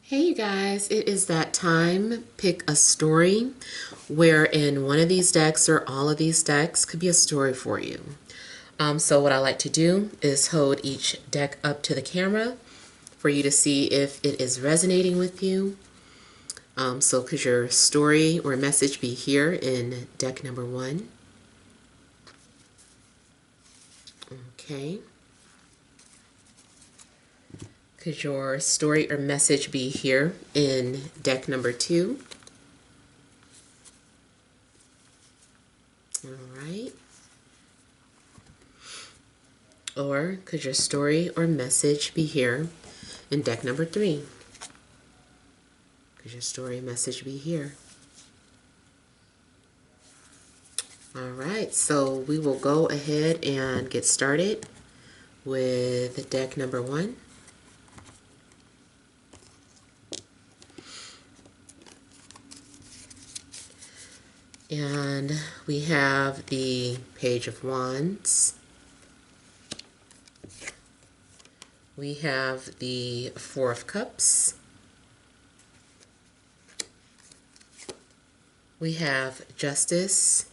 Hey you guys, it is that time. Pick a story where in one of these decks or all of these decks could be a story for you. So what I like to do is hold each deck up to the camera for you to see if it is resonating with you. So could your story or message be here in deck number 1? Okay. Could your story or message be here in deck number 2? All right. Or could your story or message be here in deck number 3? Could your story and message be here? All right, so we will go ahead and get started with deck number 1. And we have the Page of Wands. We have the Four of Cups. We have Justice.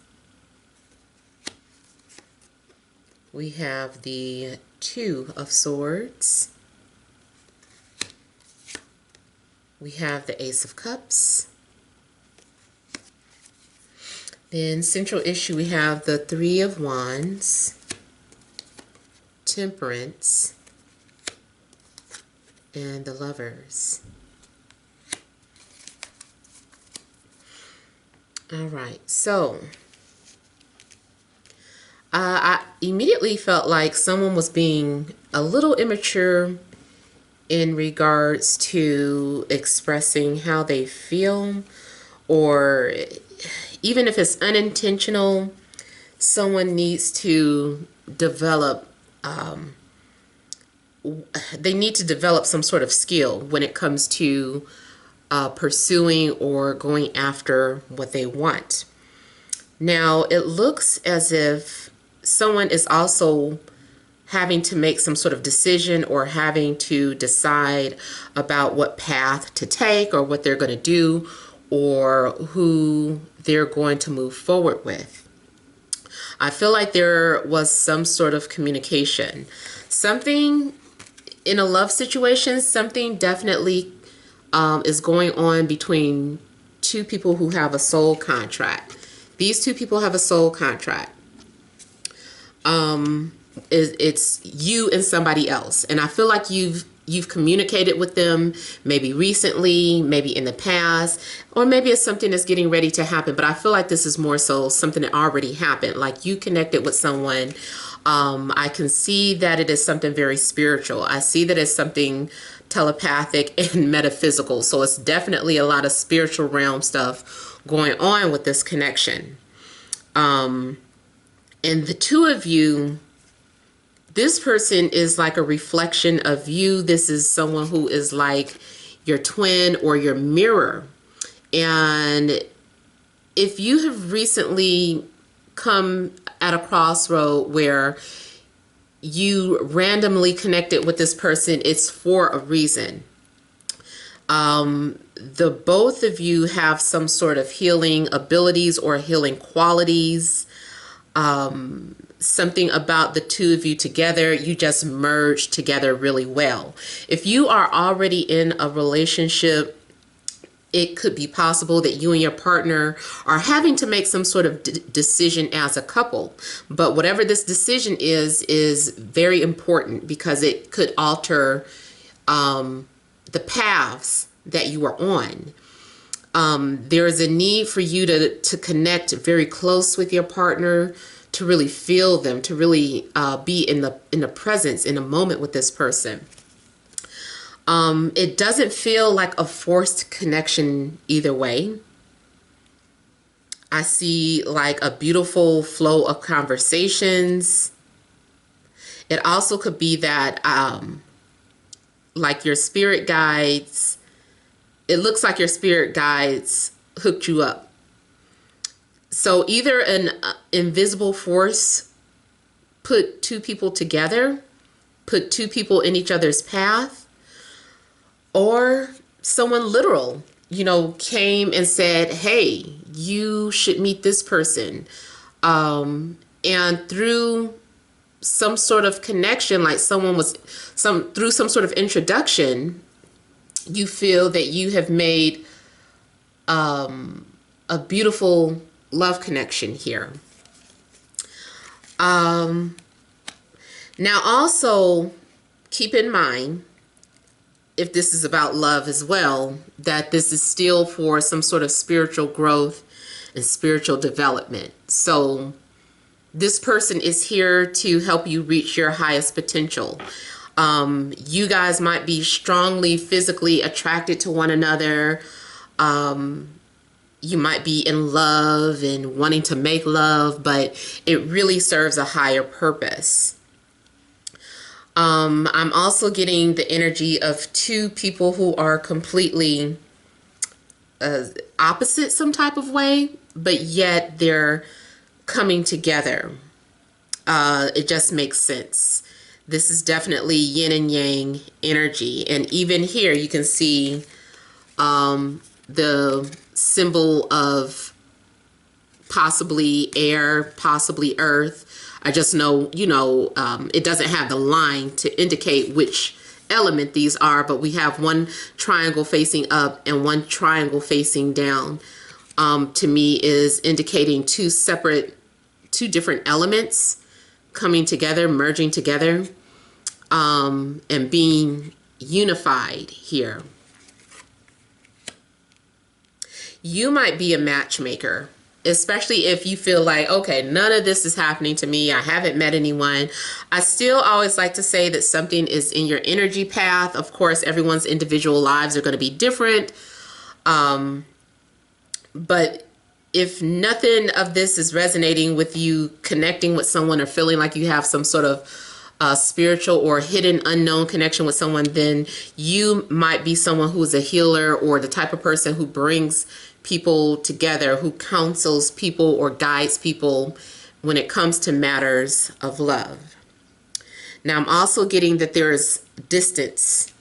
We have the Two of Swords. We have the Ace of Cups. Then central issue, we have the Three of Wands, Temperance, and the Lovers. All right, so I immediately felt like someone was being a little immature in regards to expressing how they feel, or even if it's unintentional, someone needs to develop, they need to develop some sort of skill when it comes to pursuing or going after what they want. Now, it looks as if someone is also having to make some sort of decision or having to decide about what path to take or what they're going to do or who they're going to move forward with. I feel like there was some sort of communication. Something in a love situation, something definitely is going on between two people who have a soul contract. These two people have a soul contract. It's you and somebody else, and I feel like you've communicated with them, maybe recently, maybe in the past, or maybe it's something that's getting ready to happen. But I feel like this is more so something that already happened. Like you connected with someone. I can see that it is something very spiritual. I see that it's something telepathic and metaphysical. So it's definitely a lot of spiritual realm stuff going on with this connection. And the two of you, this person is like a reflection of you. This is someone who is like your twin or your mirror. And if you have recently come at a crossroad where you randomly connected with this person, it's for a reason. The both of you have some sort of healing abilities or healing qualities. Something about the two of you together, you just merged together really well. If you are already in a relationship, it could be possible that you and your partner are having to make some sort of decision as a couple. But whatever this decision is very important because it could alter the paths that you are on. There is a need for you to connect very close with your partner, to really feel them, to really be in the presence, in a moment with this person. It doesn't feel like a forced connection either way. I see like a beautiful flow of conversations. It also could be that like your spirit guides, it looks like your spirit guides hooked you up. So either an invisible force put two people together, put two people in each other's path, or someone literal, came and said, hey, you should meet this person. And through some sort of connection, like through some sort of introduction, you feel that you have made a beautiful love connection here. Now also keep in mind, if this is about love as well, that this is still for some sort of spiritual growth and spiritual development. So this person is here to help you reach your highest potential. You guys might be strongly physically attracted to one another. You might be in love and wanting to make love, but it really serves a higher purpose. I'm also getting the energy of two people who are completely opposite some type of way, but yet they're coming together. It just makes sense. This is definitely yin and yang energy. And even here you can see the symbol of possibly air, possibly earth. I just know, it doesn't have the line to indicate which element these are, but we have one triangle facing up and one triangle facing down. To me is indicating two different elements coming together, merging together, and being unified here. You might be a matchmaker, especially if you feel like, okay, none of this is happening to me. I haven't met anyone. I still always like to say that something is in your energy path. Of course, everyone's individual lives are going to be different. But if nothing of this is resonating with you, connecting with someone or feeling like you have some sort of spiritual or hidden unknown connection with someone, then you might be someone who is a healer or the type of person who brings people together, who counsels people or guides people when it comes to matters of love. Now, I'm also getting that there is distance.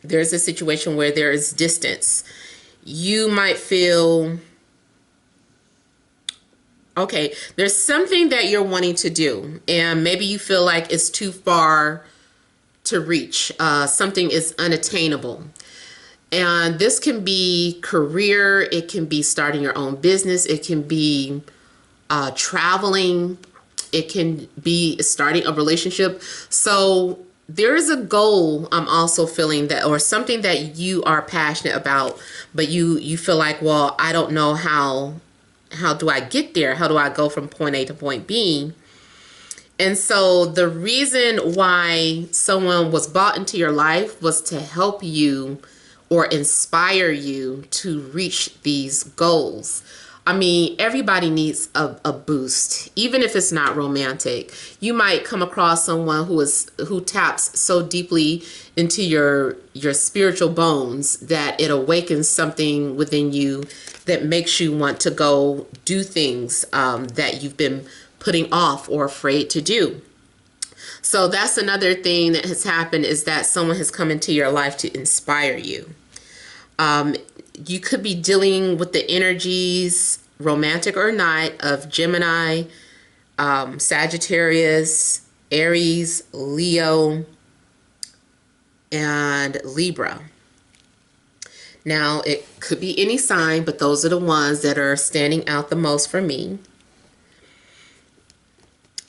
There's a situation where there is distance. You might feel, okay, there's something that you're wanting to do, and maybe you feel like it's too far to reach. Something is unattainable. And this can be career, it can be starting your own business, it can be traveling, it can be starting a relationship. So there is a goal, I'm also feeling, that, or something that you are passionate about, but you feel like, well, I don't know how do I get there? How do I go from point A to point B? And so the reason why someone was brought into your life was to help you or inspire you to reach these goals. I mean, everybody needs a boost, even if it's not romantic. You might come across someone who taps so deeply into your spiritual bones that it awakens something within you that makes you want to go do things that you've been putting off or afraid to do. So that's another thing that has happened, is that someone has come into your life to inspire you. You could be dealing with the energies, romantic or not, of Gemini, Sagittarius, Aries, Leo, and Libra. Now, it could be any sign, but those are the ones that are standing out the most for me.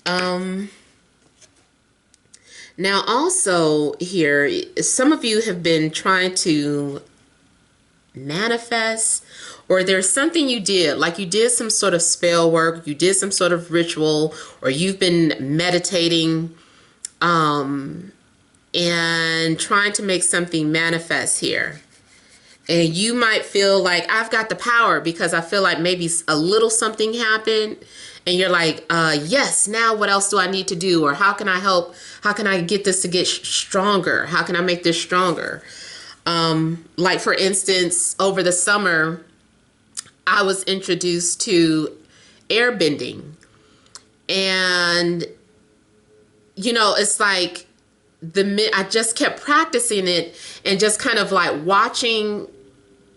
Now, also here, some of you have been trying to manifest, or there's something you did, like you did some sort of spell work, you did some sort of ritual, or you've been meditating and trying to make something manifest here. And you might feel like, I've got the power, because I feel like maybe a little something happened and you're like, yes, now what else do I need to do? Or how can I help? How can I get this to get stronger? How can I make this stronger? Like, for instance, over the summer, I was introduced to airbending. And, it's like I just kept practicing it and just kind of like watching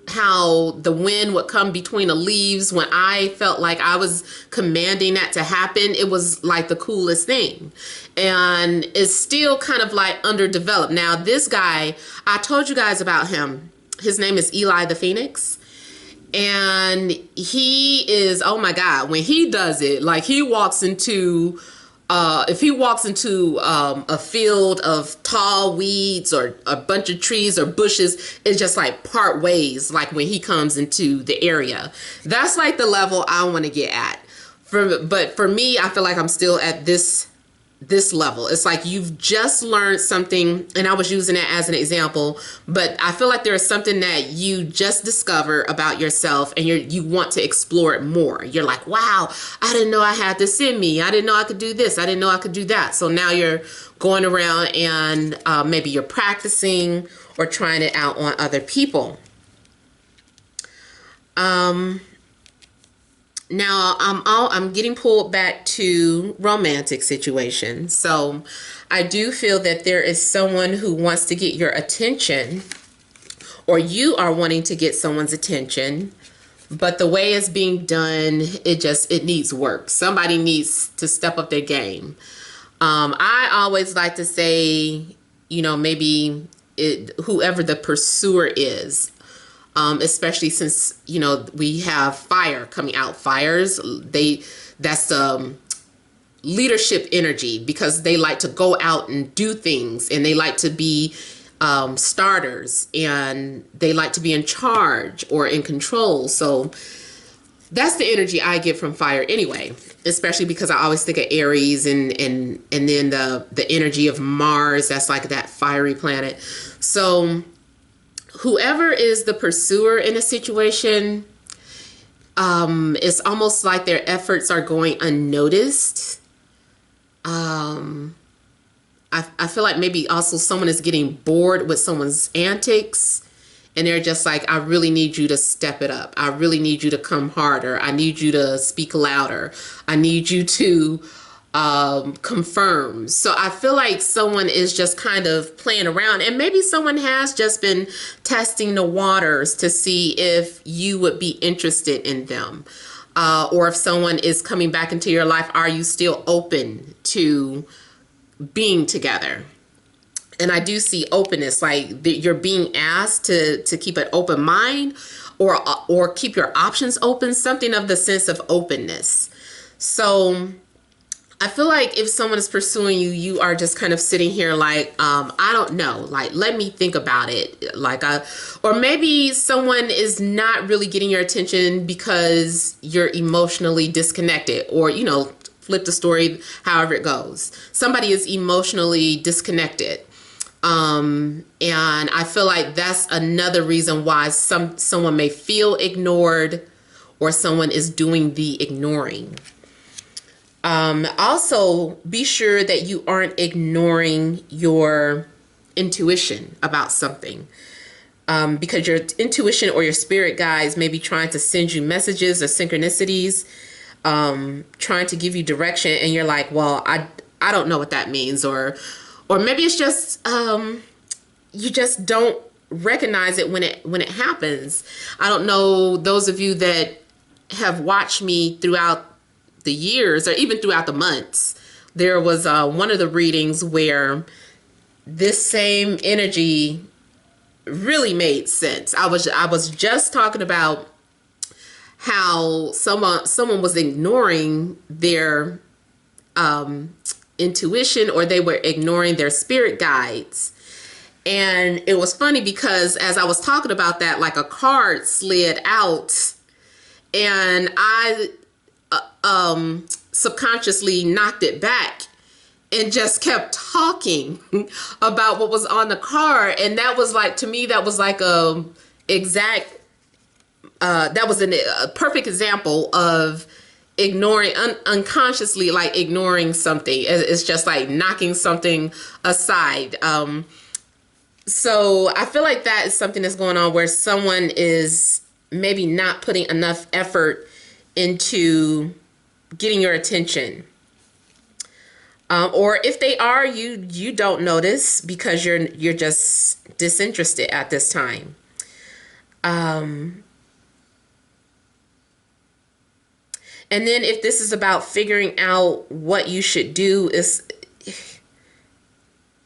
how the wind would come between the leaves when I felt like I was commanding that to happen. It was like the coolest thing. And it's still kind of like underdeveloped. Now, this guy, I told you guys about him. His name is Eli the Phoenix. And he is, oh my God, when he does it, like he walks into if he walks into a field of tall weeds or a bunch of trees or bushes, it's just like part ways, like when he comes into the area. That's like the level I want to get at. But for me, I feel like I'm still at this level. It's like you've just learned something, and I was using it as an example, but I feel like there is something that you just discover about yourself and you want to explore it more. You're like, wow, I didn't know I had this in me. I didn't know I could do this. I didn't know I could do that. So now you're going around and maybe you're practicing or trying it out on other people. Now I'm getting pulled back to romantic situations. So I do feel that there is someone who wants to get your attention, or you are wanting to get someone's attention, but the way it's being done, it needs work. Somebody needs to step up their game. I always like to say, maybe whoever the pursuer is. Especially since, we have fire coming out. Fires, that's leadership energy, because they like to go out and do things, and they like to be starters, and they like to be in charge or in control. So that's the energy I get from fire anyway, especially because I always think of Aries and then the energy of Mars. That's like that fiery planet. So whoever is the pursuer in a situation, it's almost like their efforts are going unnoticed. I feel like maybe also someone is getting bored with someone's antics, and they're just like, I really need you to step it up. I really need you to come harder. I need you to speak louder. I need you to confirms. So I feel like someone is just kind of playing around, and maybe someone has just been testing the waters to see if you would be interested in them, or if someone is coming back into your life. Are you still open to being together? And I do see openness, like you're being asked to keep an open mind, or keep your options open, something of the sense of openness. So I feel like if someone is pursuing you, you are just kind of sitting here like, I don't know, like, let me think about it. Or maybe someone is not really getting your attention because you're emotionally disconnected, or, flip the story, however it goes. Somebody is emotionally disconnected. And I feel like that's another reason why someone may feel ignored, or someone is doing the ignoring. Also, be sure that you aren't ignoring your intuition about something, because your intuition or your spirit guides may be trying to send you messages or synchronicities, trying to give you direction, and you're like, well, I don't know what that means, or maybe it's just you just don't recognize it when it happens. I don't know, those of you that have watched me throughout the years, or even throughout the months, there was one of the readings where this same energy really made sense. I was just talking about how someone was ignoring their intuition, or they were ignoring their spirit guides. And it was funny because as I was talking about that, like a card slid out, and I subconsciously knocked it back and just kept talking about what was on the card. And that was like, to me, that was like a perfect example of ignoring, unconsciously, like ignoring something. It's just like knocking something aside. So I feel like that is something that's going on, where someone is maybe not putting enough effort into getting your attention. Or if they are, you don't notice because you're just disinterested at this time. Um, and then if this is about figuring out what you should do,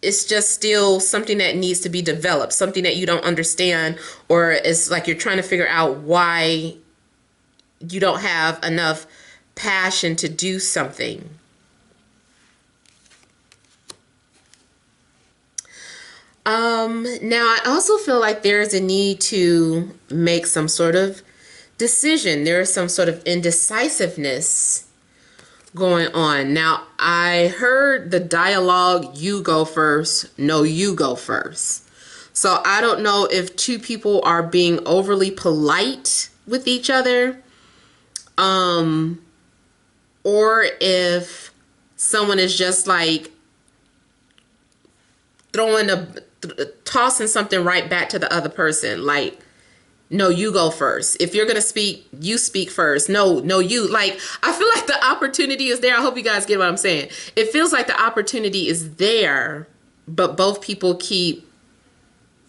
it's just still something that needs to be developed, something that you don't understand, or it's like you're trying to figure out why you don't have enough passion to do something. Now I also feel like there's a need to make some sort of decision. There is some sort of indecisiveness going on. Now, I heard the dialogue, you go first, no, you go first. So I don't know if two people are being overly polite with each other, or if someone is just like tossing something right back to the other person, like, no, you go first. If you're gonna speak, you speak first. No, you. Like, I feel like the opportunity is there. I hope you guys get what I'm saying. It feels like the opportunity is there, but both people keep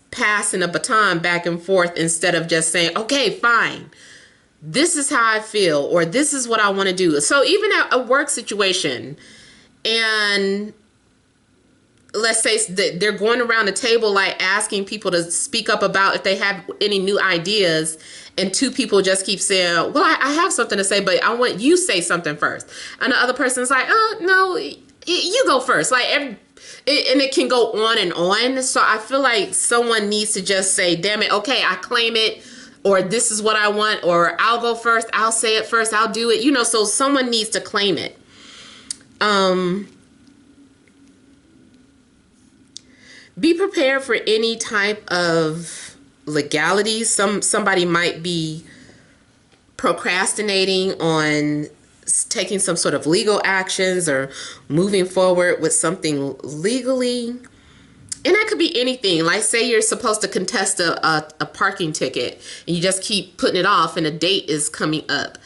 passing a baton back and forth instead of just saying, okay, fine, this is how I feel, or this is what I want to do. So even at a work situation, and let's say that they're going around the table, like asking people to speak up about if they have any new ideas, and two people just keep saying, well, I have something to say, but I want you to say something first. And the other person's like, oh, no, you go first. Like, and it can go on and on. So I feel like someone needs to just say, damn it, okay, I claim it, or this is what I want, or I'll go first, I'll say it first, I'll do it. So someone needs to claim it. Be prepared for any type of legality. Somebody might be procrastinating on taking some sort of legal actions or moving forward with something legally. And that could be anything. Like, say you're supposed to contest a parking ticket and you just keep putting it off and a date is coming up.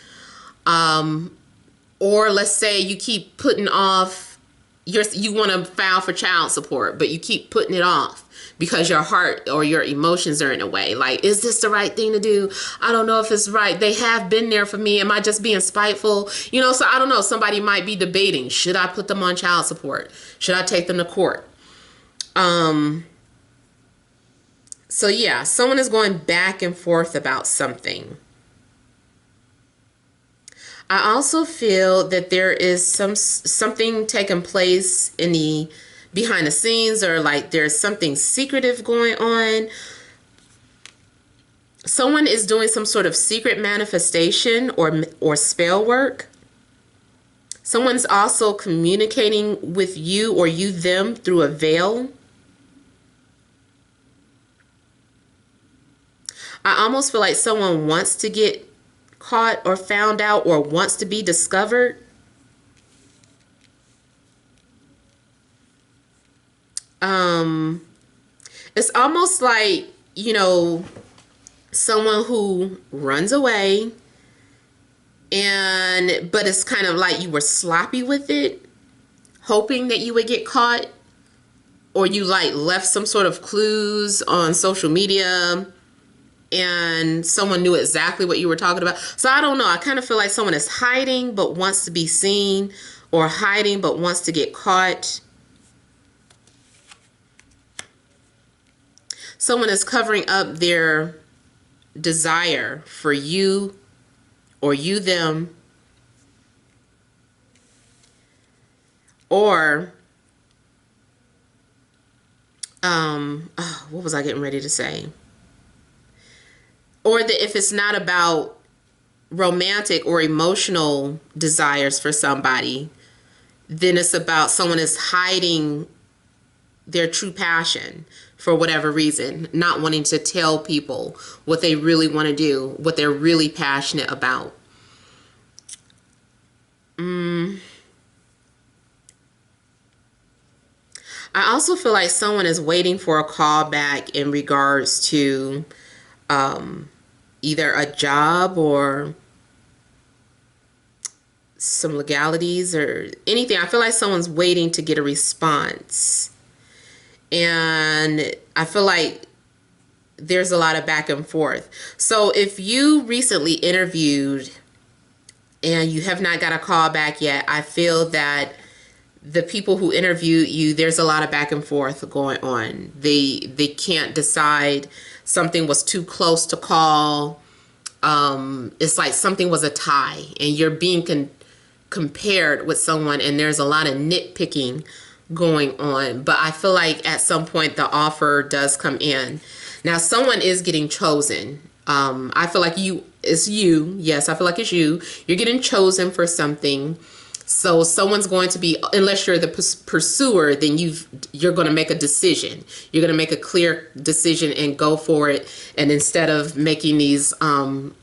Or let's say you keep putting off, you want to file for child support, but you keep putting it off because your heart or your emotions are in a way. Like, is this the right thing to do? I don't know if it's right. They have been there for me. Am I just being spiteful? So I don't know. Somebody might be debating, should I put them on child support? Should I take them to court? So yeah, someone is going back and forth about something. I also feel that there is something taking place in the behind the scenes, or like there's something secretive going on. Someone is doing some sort of secret manifestation or spell work. Someone's also communicating with you or you them through a veil. I almost feel like someone wants to get caught or found out or wants to be discovered. It's almost like, someone who runs away, but it's kind of like you were sloppy with it, hoping that you would get caught, or you like left some sort of clues on social media and someone knew exactly what you were talking about. So I don't know. I kind of feel like someone is hiding but wants to be seen, or hiding but wants to get caught. Someone is covering up their desire for you or you them, or what was I getting ready to say? Or that if it's not about romantic or emotional desires for somebody, then it's about someone is hiding their true passion for whatever reason, not wanting to tell people what they really want to do, what they're really passionate about. I also feel like someone is waiting for a call back in regards to either a job or some legalities or anything. I feel like someone's waiting to get a response. And I feel like there's a lot of back and forth. So if you recently interviewed and you have not got a call back yet, I feel that the people who interviewed you, there's a lot of back and forth going on. They can't decide. Something was too close to call. It's like something was a tie, and you're being compared with someone, and there's a lot of nitpicking going on. But I feel like at some point the offer does come in. Now someone is getting chosen. I feel like it's you. Yes, I feel like it's you. You're getting chosen for something. So someone's going to be, unless you're the pursuer, then you're going to make a decision. You're going to make a clear decision and go for it. And instead of making these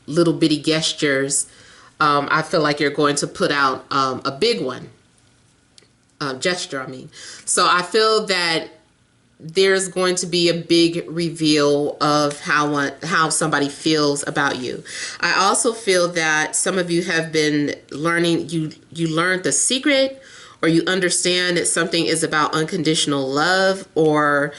little bitty gestures, I feel like you're going to put out a big one. Gesture, I mean. So I feel that there's going to be a big reveal of how somebody feels about you. I also feel that some of you have been learning, you learned the secret, or you understand that something is about unconditional love, or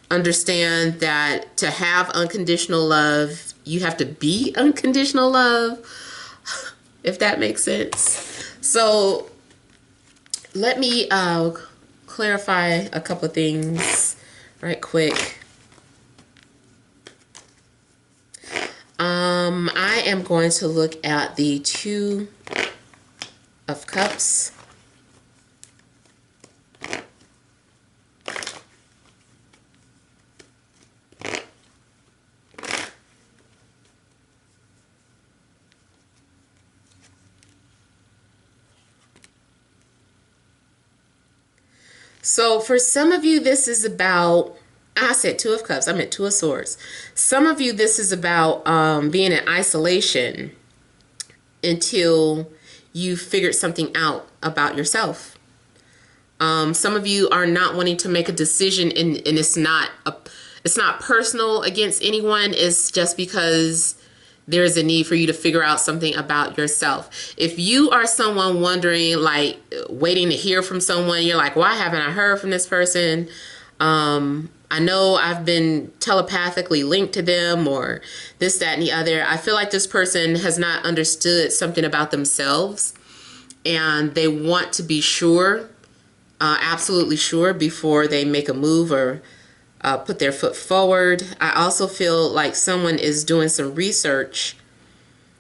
understand that to have unconditional love, you have to be unconditional love, if that makes sense. So let me clarify a couple of things right quick. I am going to look at the Two of Cups. So for some of you, this is about, I said Two of Cups, I meant Two of Swords. Some of you, this is about being in isolation until you figured something out about yourself. Some of you are not wanting to make a decision, and it's not personal against anyone. It's just because there's a need for you to figure out something about yourself. If you are someone wondering, like waiting to hear from someone, you're like, why haven't I heard from this person? I know I've been telepathically linked to them, or this, that, and the other. I feel like this person has not understood something about themselves, and they want to be sure, absolutely sure, before they make a move or put their foot forward. I also feel like someone is doing some research,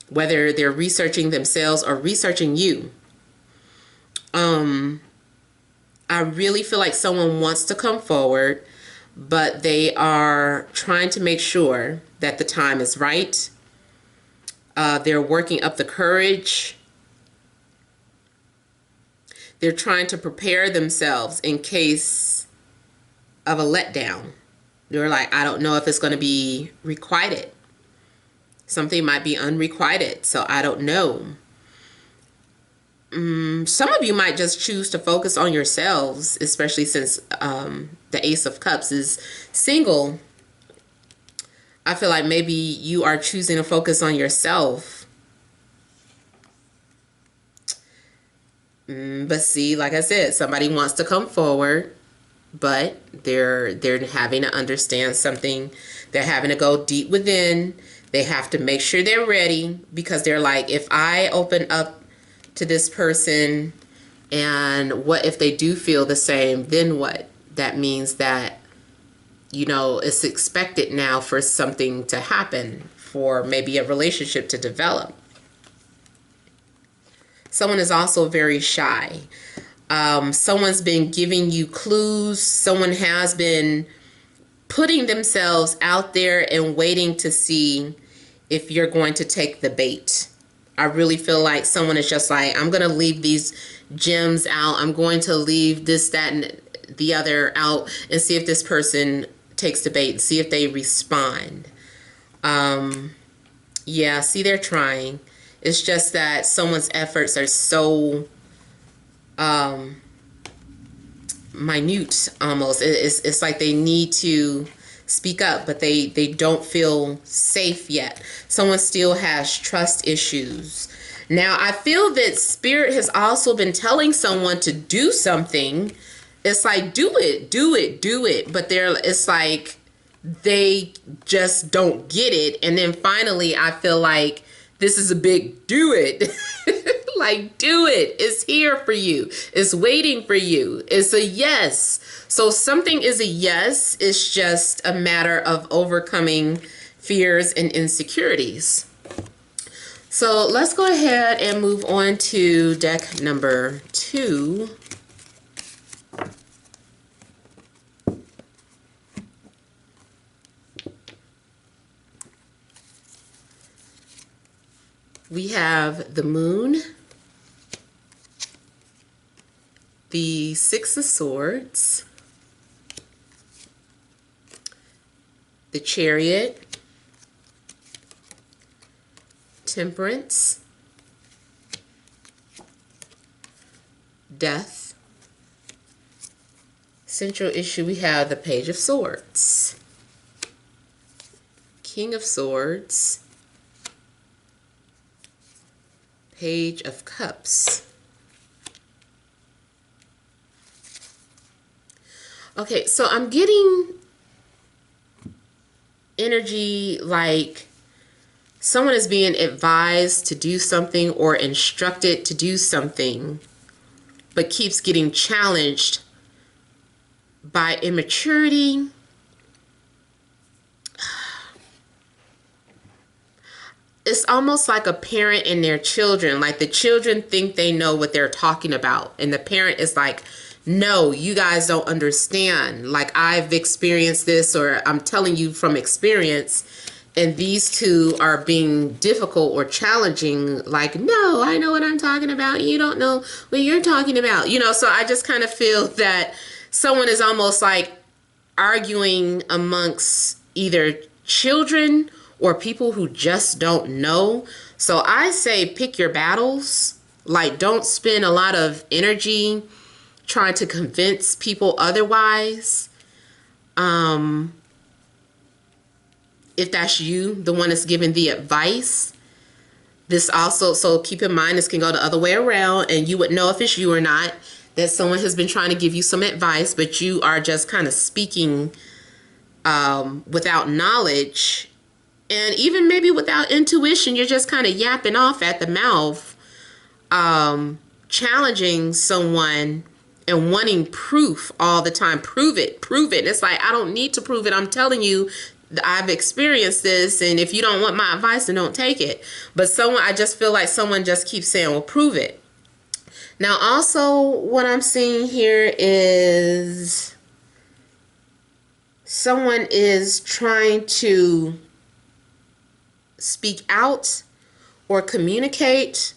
whether they're researching themselves or researching you. I really feel like someone wants to come forward, but they are trying to make sure that the time is right. They're working up the courage. They're trying to prepare themselves in case of a letdown. They're like, I don't know if it's going to be requited. Something might be unrequited, so I don't know. Some of you might just choose to focus on yourselves, especially since the Ace of Cups is single. I feel like maybe you are choosing to focus on yourself. But see, like I said, somebody wants to come forward, but they're having to understand something. They're having to go deep within. They have to make sure they're ready, because they're like, if I open up to this person, and what if they do feel the same, then what? That means that, you know, it's expected now for something to happen, for maybe a relationship to develop. Someone is also very shy. Someone's been giving you clues. Someone has been putting themselves out there and waiting to see if you're going to take the bait. I really feel like someone is just like, I'm going to leave these gems out. I'm going to leave this, that, and the other out and see if this person takes the bait and see if they respond. Yeah, see, they're trying. It's just that someone's efforts are so minute almost. It's like they need to speak up, but they don't feel safe yet. Someone still has trust issues. Now, I feel that Spirit has also been telling someone to do something. It's like, do it, do it, do it. But it's like they just don't get it. And then finally, I feel like this is a big do it. Like, do it. It's here for you. It's waiting for you. It's a yes. So something is a yes. It's just a matter of overcoming fears and insecurities. So let's go ahead and move on to deck number 2. We have the Moon, the Six of Swords, the Chariot, Temperance, Death. Central issue, we have the Page of Swords, King of Swords, Page of Cups. Okay, so I'm getting energy like someone is being advised to do something or instructed to do something, but keeps getting challenged by immaturity. It's almost like a parent and their children. Like the children think they know what they're talking about. And the parent is like, no, you guys don't understand. Like, I've experienced this, or I'm telling you from experience. And these two are being difficult or challenging. Like, no, I know what I'm talking about. You don't know what you're talking about. You know, so I just kind of feel that someone is almost like arguing amongst either children or people who just don't know. So I say pick your battles. Like, don't spend a lot of energy trying to convince people otherwise. If that's you, the one that's giving the advice. This also, so keep in mind, this can go the other way around, and you would know if it's you or not, that someone has been trying to give you some advice, but you are just kind of speaking without knowledge. And even maybe without intuition, you're just kind of yapping off at the mouth, challenging someone and wanting proof all the time. Prove it, prove it. It's like, I don't need to prove it. I'm telling you, I've experienced this, and if you don't want my advice, then don't take it. But I just feel like someone just keeps saying, well, prove it. Now, also, what I'm seeing here is someone is trying to speak out or communicate,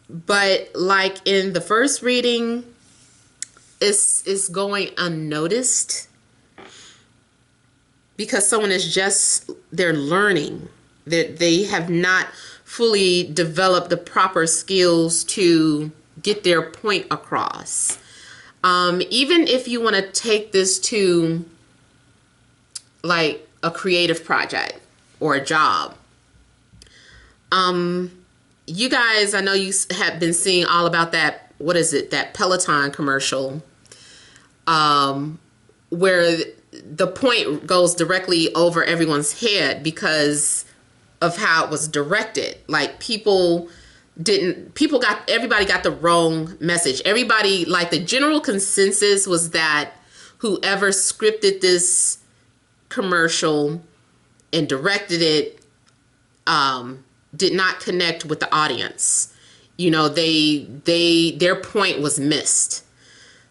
but like in the first reading, it's going unnoticed because someone is just, they're learning. They have not fully developed the proper skills to get their point across. Even if you want to take this to like a creative project or a job, you guys, I know you have been seeing all about that, what is it, that Peloton commercial, where the point goes directly over everyone's head because of how it was directed. Like everybody got the wrong message. Everybody, like the general consensus was that whoever scripted this commercial and directed it, did not connect with the audience. You know, their point was missed.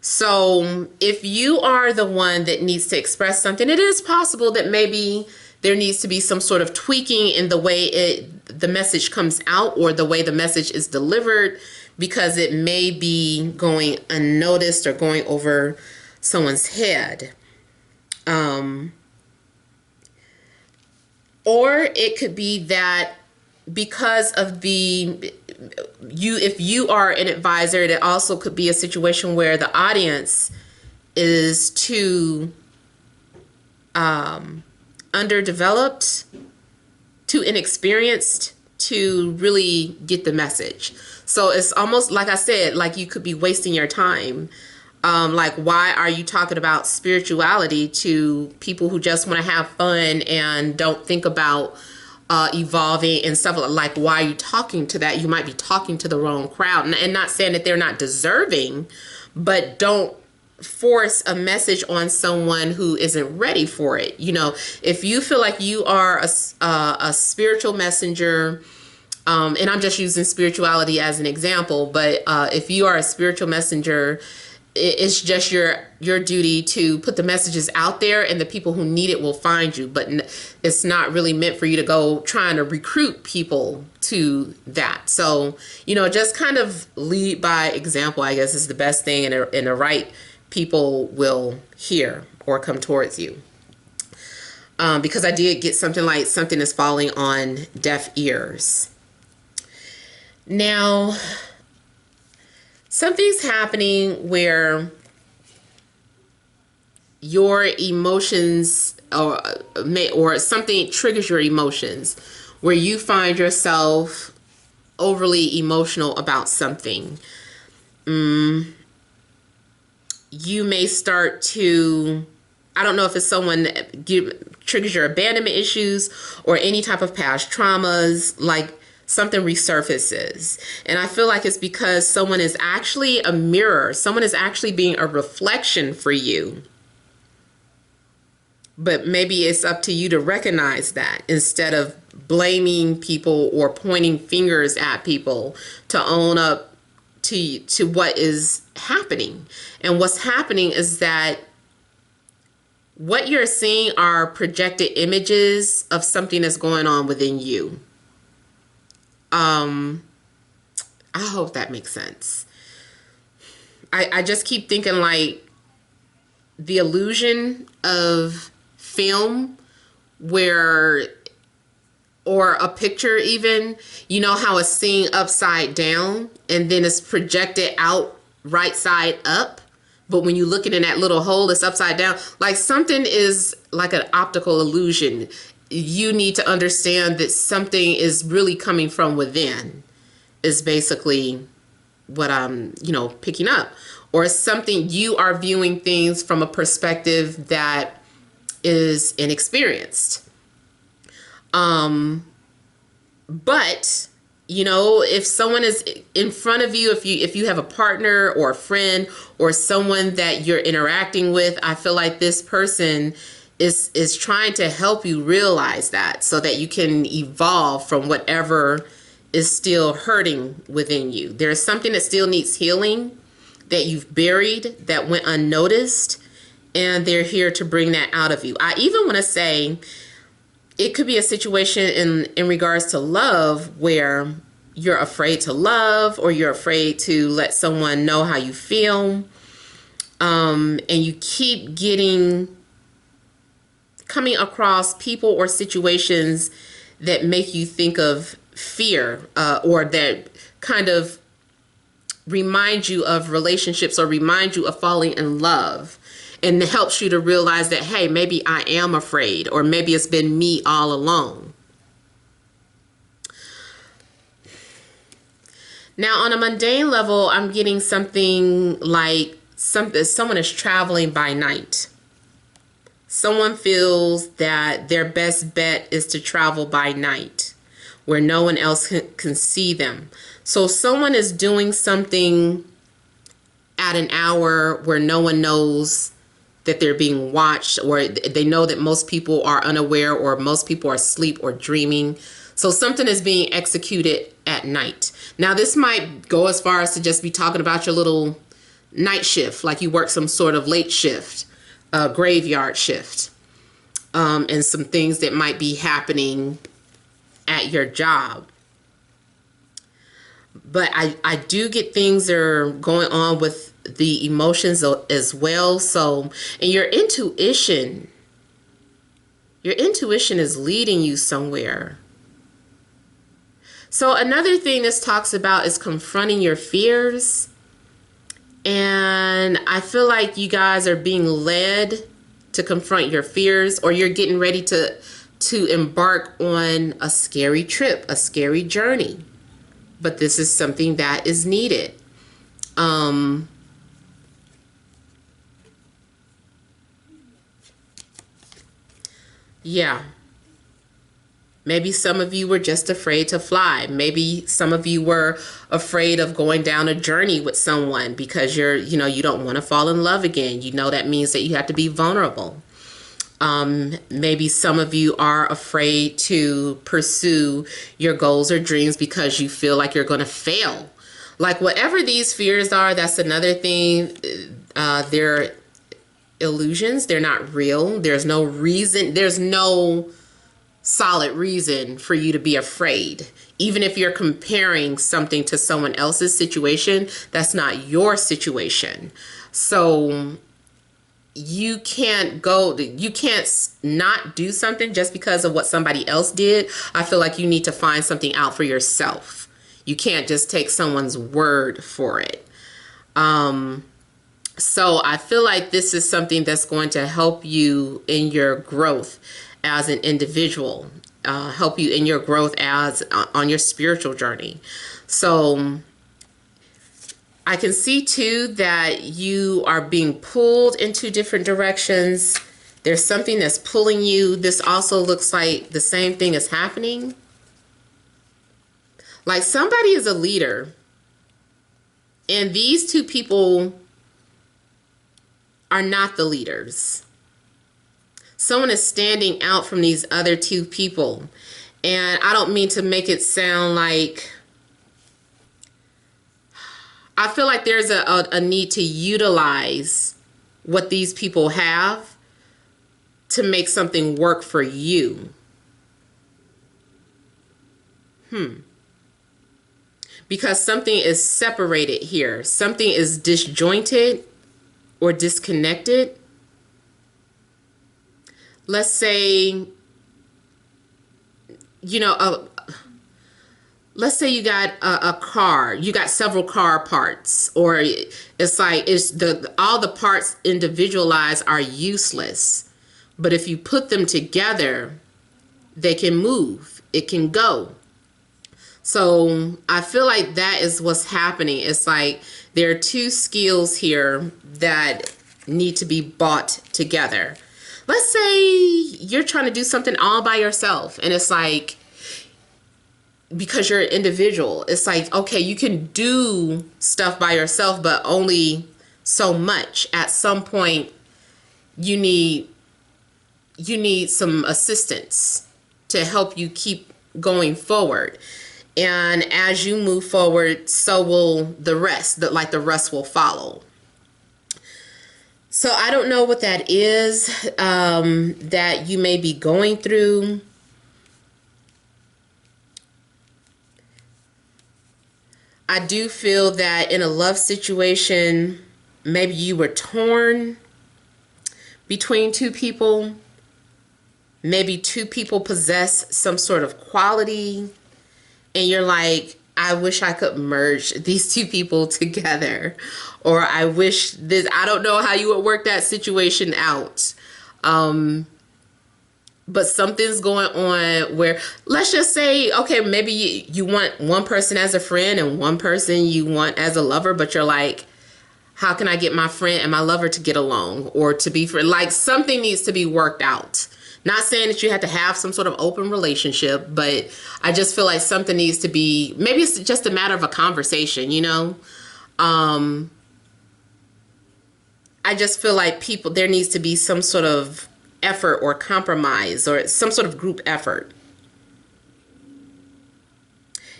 So if you are the one that needs to express something, it is possible that maybe there needs to be some sort of tweaking in the way the message comes out or the way the message is delivered, because it may be going unnoticed or going over someone's head. Or it could be that because of if you are an advisor, it also could be a situation where the audience is too underdeveloped, too inexperienced to really get the message. So it's almost like I said, like you could be wasting your time. Like, why are you talking about spirituality to people who just want to have fun and don't think about evolving and stuff? Like, why are you talking to that? You might be talking to the wrong crowd. And not saying that they're not deserving, but don't force a message on someone who isn't ready for it. You know, if you feel like you are a spiritual messenger, and I'm just using spirituality as an example, but if you are a spiritual messenger, it's just your duty to put the messages out there, and the people who need it will find you. But it's not really meant for you to go trying to recruit people to that. So, you know, just kind of lead by example, I guess, is the best thing, and the right people will hear or come towards you. Because I did get something like something is falling on deaf ears. Now, something's happening where your emotions or something triggers your emotions, where you find yourself overly emotional about something. You may start to, I don't know if it's someone that triggers your abandonment issues or any type of past traumas, like something resurfaces. And I feel like it's because someone is actually a mirror. Someone is actually being a reflection for you. But maybe it's up to you to recognize that instead of blaming people or pointing fingers at people, to own up to what is happening. And what's happening is that what you're seeing are projected images of something that's going on within you. I hope that makes sense. I just keep thinking like the illusion of film or a picture even, you know how it's seen upside down and then it's projected out right side up. But when you look in that little hole, it's upside down. Like something is like an optical illusion. You need to understand that something is really coming from within, is basically what I'm, picking up. Or something, you are viewing things from a perspective that is inexperienced. But, if someone is in front of you, if you have a partner or a friend or someone that you're interacting with, I feel like this person is trying to help you realize that so that you can evolve from whatever is still hurting within you. There's something that still needs healing that you've buried, that went unnoticed, and they're here to bring that out of you. I even want to say it could be a situation in regards to love where you're afraid to love, or you're afraid to let someone know how you feel. And you keep coming across people or situations that make you think of fear, or that kind of remind you of relationships or remind you of falling in love. And it helps you to realize that, hey, maybe I am afraid, or maybe it's been me all along. Now, on a mundane level, I'm getting something like someone is traveling by night. Someone feels that their best bet is to travel by night, where no one else can see them. So someone is doing something at an hour where no one knows that they're being watched, or they know that most people are unaware, or most people are asleep or dreaming. So something is being executed at night. Now, this might go as far as to just be talking about your little night shift, like you work some sort of late shift, graveyard shift, and some things that might be happening at your job. But I do get things that are going on with the emotions as well. So, and your intuition is leading you somewhere. So another thing this talks about is confronting your fears. And I feel like you guys are being led to confront your fears, or you're getting ready to to embark on a scary trip, a scary journey. But this is something that is needed. Yeah. Maybe some of you were just afraid to fly. Maybe some of you were afraid of going down a journey with someone because you don't want to fall in love again. You know that means that you have to be vulnerable. Maybe some of you are afraid to pursue your goals or dreams because you feel like you're going to fail. Like whatever these fears are, that's another thing. They're illusions. They're not real. There's no reason. There's no solid reason for you to be afraid. Even if you're comparing something to someone else's situation, that's not your situation. So you can't not do something just because of what somebody else did. I feel like you need to find something out for yourself. You can't just take someone's word for it. So I feel like this is something that's going to help you in your growth as an individual, help you in your growth as on your spiritual journey. So I can see too that you are being pulled into different directions. There's something that's pulling you. This also looks like the same thing is happening. Like somebody is a leader, and these two people are not the leaders. Someone is standing out from these other two people. And I don't mean to make it sound like, I feel like there's a need to utilize what these people have to make something work for you. Because something is separated here. Something is disjointed or disconnected. Let's say, let's say you got a car, you got several car parts, or it's like all the parts individualized are useless. But if you put them together, they can move, it can go. So I feel like that is what's happening. It's like there are two skills here that need to be brought together. Let's say you're trying to do something all by yourself, and it's like, because you're an individual, it's like, okay, you can do stuff by yourself, but only so much. At some point, you need some assistance to help you keep going forward. And as you move forward, so will the rest, the rest will follow. So I don't know what that is that you may be going through. I do feel that in a love situation, maybe you were torn between two people. Maybe two people possess some sort of quality, and you're like, I wish I could merge these two people together. Or I wish this, I don't know how you would work that situation out. But something's going on where, let's just say, okay, maybe you want one person as a friend and one person you want as a lover, but you're like, how can I get my friend and my lover to get along or to be friends? Like something needs to be worked out. Not saying that you have to have some sort of open relationship, but I just feel like something needs to be, maybe it's just a matter of a conversation, I just feel like there needs to be some sort of effort or compromise or some sort of group effort.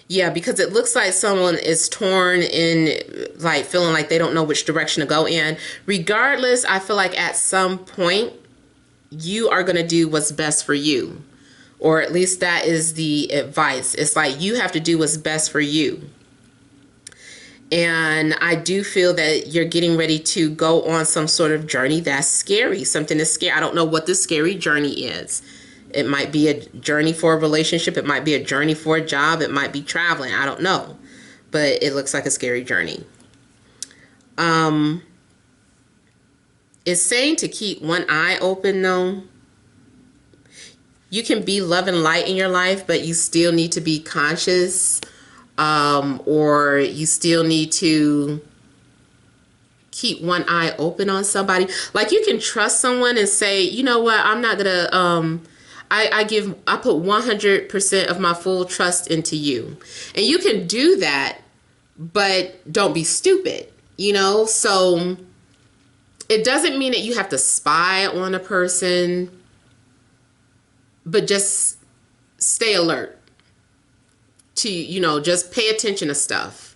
Yeah, because it looks like someone is torn in, like feeling like they don't know which direction to go in. Regardless, I feel like at some point you are going to do what's best for you, or at least that is the advice. It's like you have to do what's best for you. And I do feel that you're getting ready to go on some sort of journey that's scary. Something that's scary. I don't know what the scary journey is. It might be a journey for a relationship. It might be a journey for a job. It might be traveling. I don't know. But it looks like a scary journey. It's saying to keep one eye open though. you can be love and light in your life, but you still need to be conscious, or you still need to keep one eye open on somebody. Like, you can trust someone and say, you know what, I'm not gonna I put 100% of my full trust into you. And you can do that, but don't be stupid, you know? So it doesn't mean that you have to spy on a person, but just stay alert to, you know, just pay attention to stuff.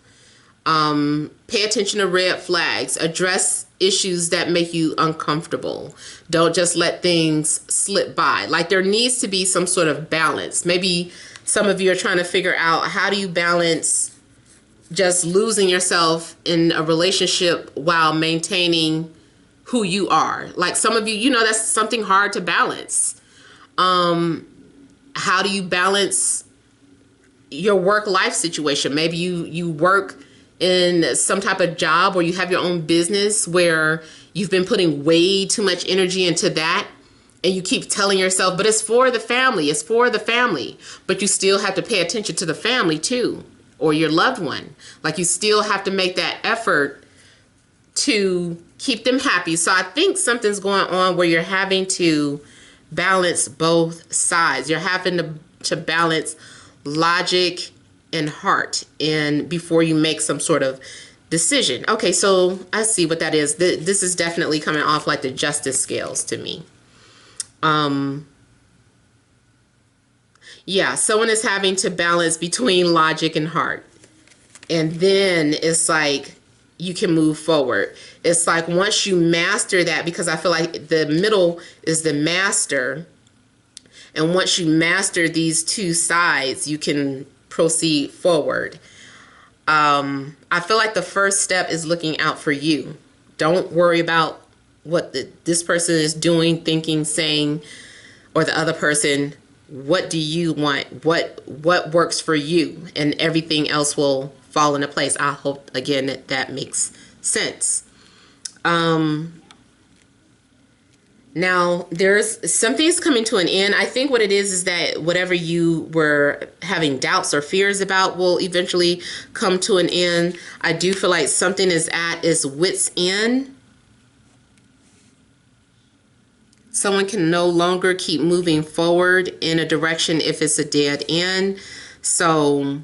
Pay attention to red flags. Address issues that make you uncomfortable. Don't just let things slip by. Like, there needs to be some sort of balance. Maybe some of you are trying to figure out, how do you balance just losing yourself in a relationship while maintaining who you are? Like, some of you, you know, that's something hard to balance. How do you balance your work-life situation? Maybe you work in some type of job, or you have your own business where you've been putting way too much energy into that, and you keep telling yourself, but it's for the family, it's for the family. But you still have to pay attention to the family too, or your loved one. Like, you still have to make that effort to keep them happy. So I think something's going on where you're having to balance both sides. You're having to balance logic and heart, and before you make some sort of decision. Okay, so I see what that is. This is definitely coming off like the justice scales to me. Yeah, someone is having to balance between logic and heart. And then it's like you can move forward. It's like once you master that, because I feel like the middle is the master. And once you master these two sides, you can proceed forward. I feel like the first step is looking out for you. Don't worry about what this person is doing, thinking, saying, or the other person. What do you want? What works for you? And everything else will fall into place. I hope, again, that makes sense. Now, there's something's coming to an end. I think what it is that whatever you were having doubts or fears about will eventually come to an end. I do feel like something is at its wit's end. Someone can no longer keep moving forward in a direction if it's a dead end. So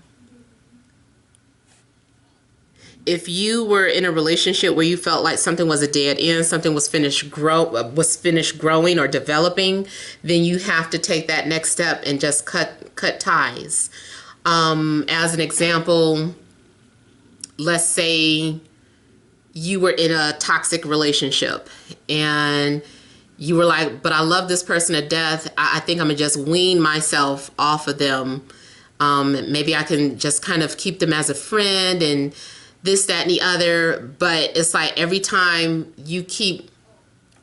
if you were in a relationship where you felt like something was a dead end, something was finished growing or developing, then you have to take that next step and just cut ties. As an example, let's say you were in a toxic relationship and you were like, but I love this person to death. I think I'm gonna just wean myself off of them. Maybe I can just kind of keep them as a friend and this, that, and the other. But it's like every time you keep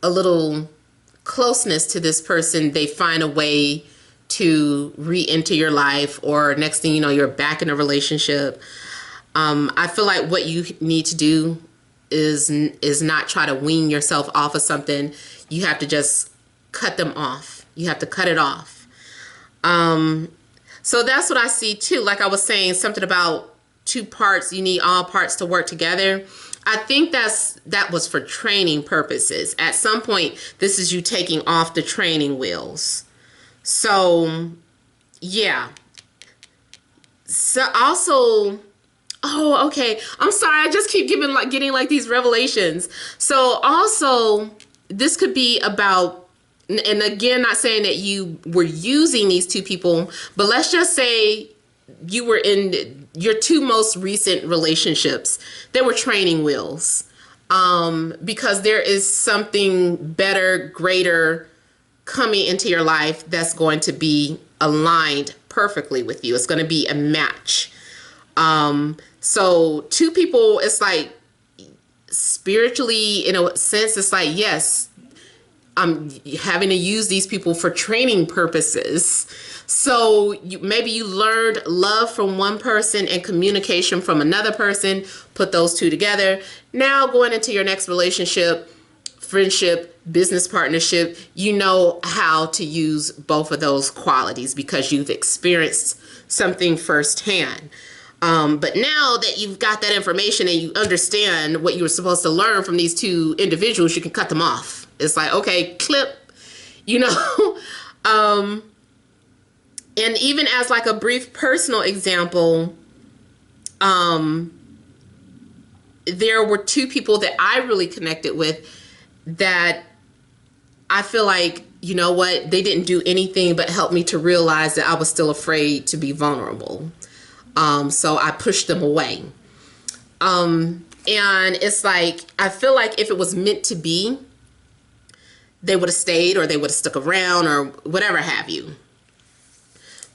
a little closeness to this person, they find a way to re-enter your life, or next thing you know, you're back in a relationship. I feel like what you need to do is not try to wean yourself off of something. You have to just cut them off. You have to cut it off. So that's what I see too. Like I was saying, something about two parts. You need all parts to work together. I think that was for training purposes. At some point, this is you taking off the training wheels. So, yeah. So also, oh, okay. I'm sorry. I just keep getting like these revelations. So also, this could be about, and again, not saying that you were using these two people, but let's just say you were in your two most recent relationships. They were training wheels, because there is something better, greater coming into your life that's going to be aligned perfectly with you. It's going to be a match. So two people, it's like spiritually, in a sense, it's like, yes, I'm having to use these people for training purposes. So maybe you learned love from one person and communication from another person, put those two together. Now going into your next relationship, friendship, business partnership, you know how to use both of those qualities because you've experienced something firsthand. But now that you've got that information and you understand what you were supposed to learn from these two individuals, you can cut them off. It's like, okay, clip, you know. And even as like a brief personal example, there were two people that I really connected with that I feel like, you know what, they didn't do anything but help me to realize that I was still afraid to be vulnerable. So I pushed them away. And it's like, I feel like if it was meant to be, they would have stayed or they would have stuck around or whatever have you.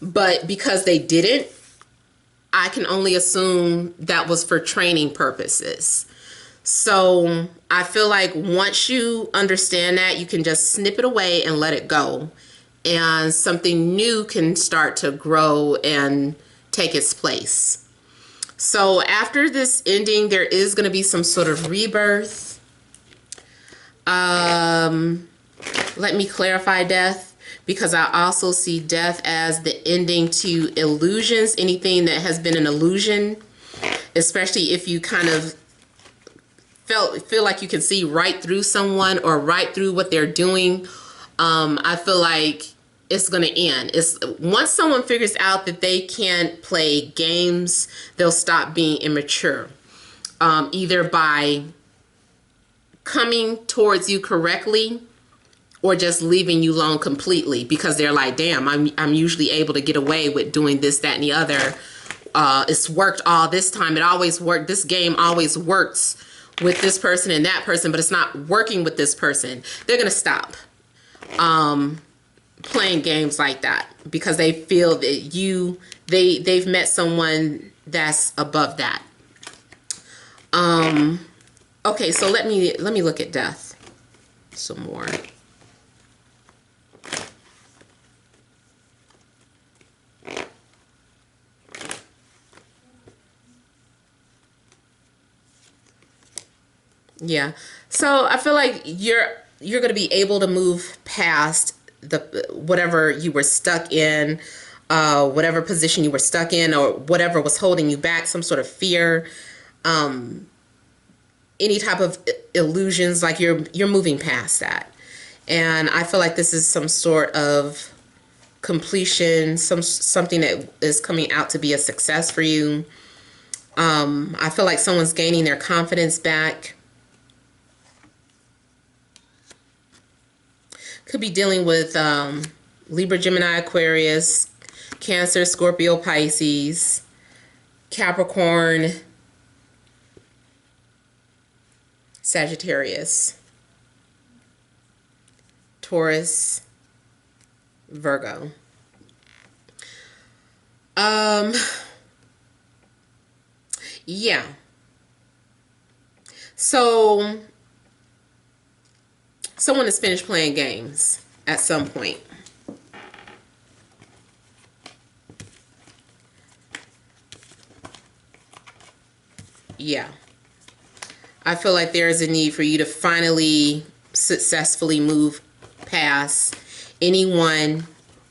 But because they didn't, I can only assume that was for training purposes. So I feel like once you understand that, you can just snip it away and let it go. And something new can start to grow and take its place. So after this ending, there is going to be some sort of rebirth. Let me clarify death, because I also see death as the ending to illusions, anything that has been an illusion, especially if you kind of feel like you can see right through someone or right through what they're doing. I feel like it's going to end. Once someone figures out that they can't play games, they'll stop being immature, either by coming towards you correctly or just leaving you alone completely, because they're like, damn, I'm usually able to get away with doing this, that, and the other. It's worked all this time. It always worked. This game always works with this person and that person, but it's not working with this person. They're going to stop playing games like that because they feel that they've met someone that's above that. Okay, so let me look at death some more. Yeah, so I feel like you're going to be able to move past whatever you were stuck in, whatever position you were stuck in, or whatever was holding you back, some sort of fear, any type of illusions. Like you're moving past that, and I feel like this is some sort of completion, something that is coming out to be a success for you. I feel like someone's gaining their confidence back. Could be dealing with Libra, Gemini, Aquarius, Cancer, Scorpio, Pisces, Capricorn, Sagittarius, Taurus, Virgo. Yeah. So someone has finished playing games at some point. Yeah. I feel like there is a need for you to finally successfully move past anyone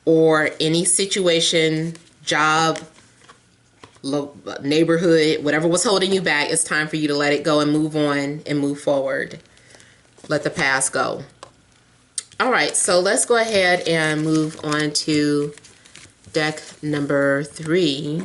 or any situation, job, neighborhood, whatever was holding you back. It's time for you to let it go and move on and move forward. Let the past go. All right, so let's go ahead and move on to deck number 3.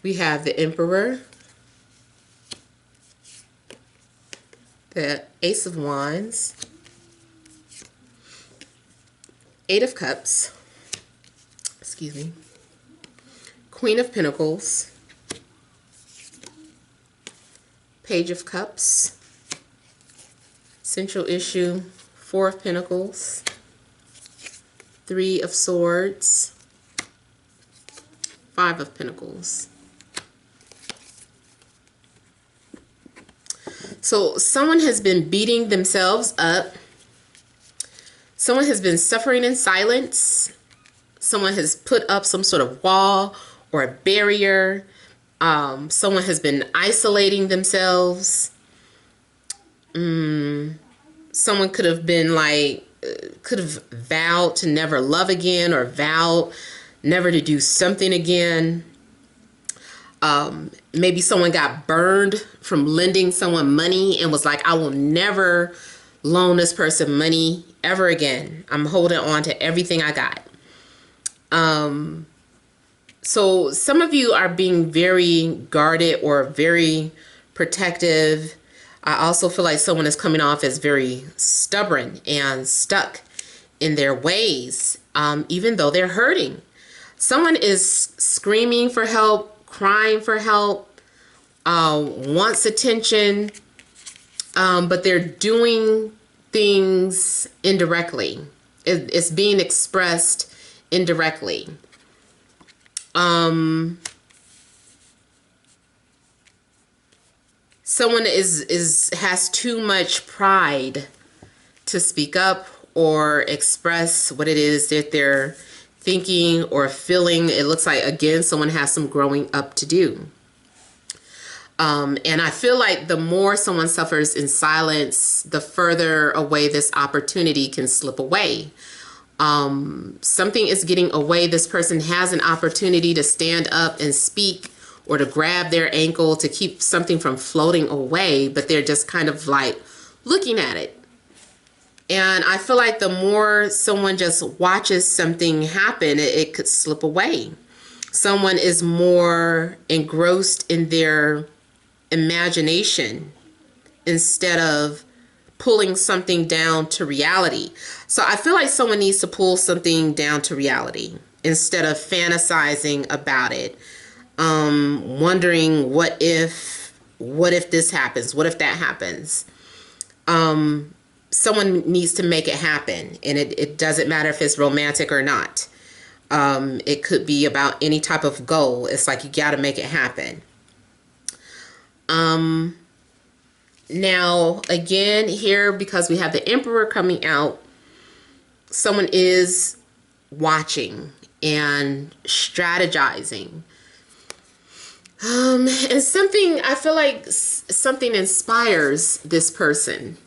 We have the Emperor, the Ace of Wands, 8 of Cups, excuse me, Queen of Pentacles, Page of Cups, Central Issue, 4 of Pentacles, 3 of Swords, 5 of Pentacles. So someone has been beating themselves up. Someone has been suffering in silence. Someone has put up some sort of wall or a barrier. Someone has been isolating themselves. Someone could have been like, could have vowed to never love again, or vowed never to do something again. Maybe someone got burned from lending someone money and was like, I will never loan this person money ever again. I'm holding on to everything I got. So some of you are being very guarded or very protective. I also feel like someone is coming off as very stubborn and stuck in their ways, even though they're hurting. Someone is screaming for help, crying for help, wants attention, but they're doing things indirectly. It's being expressed indirectly. Someone has too much pride to speak up or express what it is that they're thinking or feeling. It looks like, again, someone has some growing up to do. And I feel like the more someone suffers in silence, the further away this opportunity can slip away. Something is getting away. This person has an opportunity to stand up and speak, or to grab their ankle to keep something from floating away, but they're just kind of like looking at it. And I feel like the more someone just watches something happen, it could slip away. Someone is more engrossed in their imagination instead of pulling something down to reality. So I feel like someone needs to pull something down to reality instead of fantasizing about it. Wondering what if this happens? What if that happens? Someone needs to make it happen, and it doesn't matter if it's romantic or not. It could be about any type of goal. It's like you got to make it happen. Now, again, here, because we have the Emperor coming out, someone is watching and strategizing. And something, I feel like something inspires this person.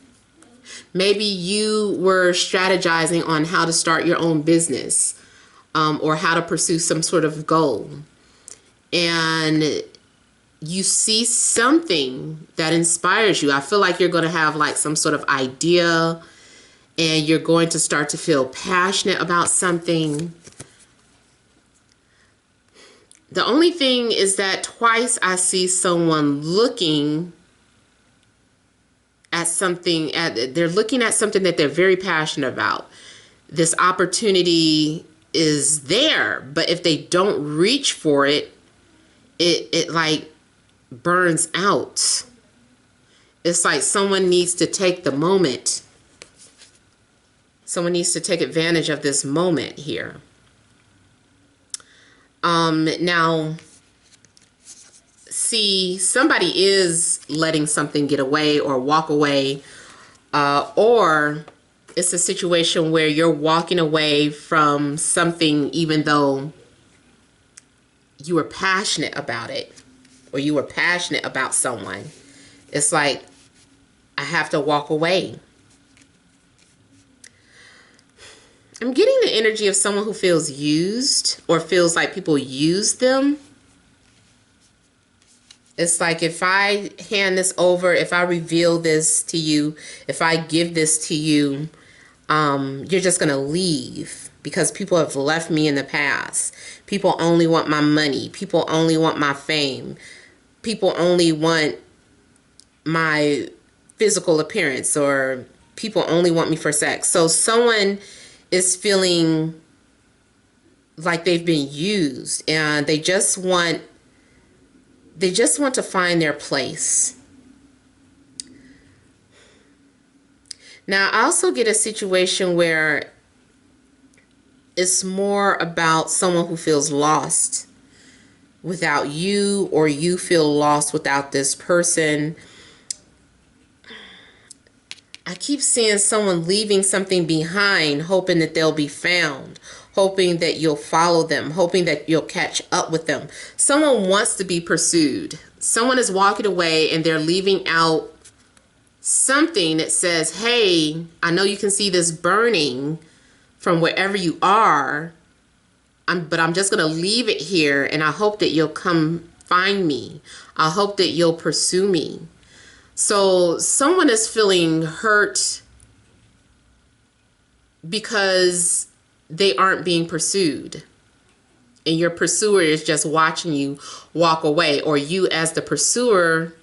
Maybe you were strategizing on how to start your own business, or how to pursue some sort of goal. And you see something that inspires you. I feel like you're going to have like some sort of idea, and you're going to start to feel passionate about something. The only thing is that twice I see someone looking at something, they're looking at something that they're very passionate about. This opportunity is there, but if they don't reach for it, it like burns out. It's like someone needs to take the moment. Someone needs to take advantage of this moment here. Now, see, somebody is letting something get away or walk away, or it's a situation where you're walking away from something even though you were passionate about it, or you were passionate about someone. It's like, I have to walk away. I'm getting the energy of someone who feels used, or feels like people use them. It's like, if I hand this over, if I reveal this to you, if I give this to you, you're just going to leave, because people have left me in the past. People only want my money. People only want my fame. People only want my physical appearance, or people only want me for sex. So someone is feeling like they've been used, and they just want to find their place. Now, I also get a situation where it's more about someone who feels lost without you, or you feel lost without this person. I keep seeing someone leaving something behind, hoping that they'll be found, hoping that you'll follow them, hoping that you'll catch up with them. Someone wants to be pursued. Someone is walking away and they're leaving out something that says, hey, I know you can see this burning from wherever you are, but I'm just going to leave it here, and I hope that you'll come find me. I hope that you'll pursue me. So someone is feeling hurt because they aren't being pursued. And your pursuer is just watching you walk away. Or you as the pursuer,